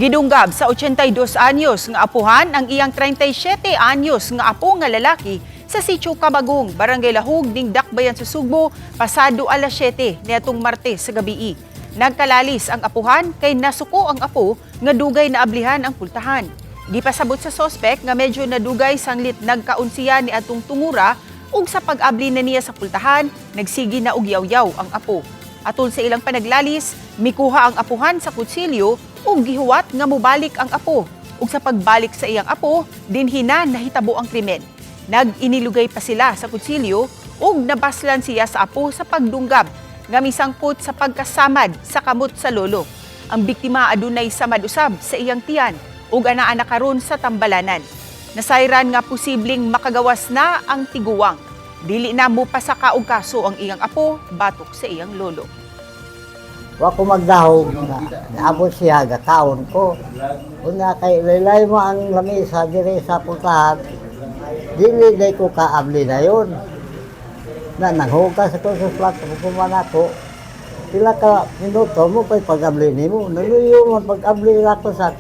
Gidunggab sa 82 anyos nga apuhan ang iyang 37 anyos nga apo nga lalaki sa Sitio Camagong, Barangay Lahug, ning Dakbayan sa Sugbo, pasado alas 7 niadtong Martes sa gabii. Nagkalalis ang apuhan kay nasuko ang apo nga dugay na ablihan ang pultahan. Gipasabot sa sospek nga medyo nadugay sanglit nagkaunsiya ni atong tungura ug sa pag-abli na niya sa pultahan, nagsigi na og yaw-yaw ang apo. Atol sa ilang panaglalis, mikuha ang apuhan sa kutsilyo ug gihuwat nga mobalik ang apo. Ug sa pagbalik sa iyang apo, dinhina nahitabo ang krimen. Nag-inilugay pa sila sa kutsilyo ug nabaslan siya sa apo sa pagdunggab nga misangkot sa pagkasamad sa kamot sa lolo. Ang biktima adunay samad usab sa iyang tiyan ug anaa karon sa tambalanan. Nasayran nga posibleng makagawas na ang tiguwang. Dili na mo pasaka og kaso ang iyang apo batok sa iyang lolo. Wa ko magdahog na naabot siya gakaon ko. Una kay laylay mo ang lamisa dire sa pultahan. Dili day ko kaabli na yon. Na nanghugas ako sa plato kuman ako. Pila ka minuto mo pag pag-abli nimo. Naluyo man pag-abli ako sa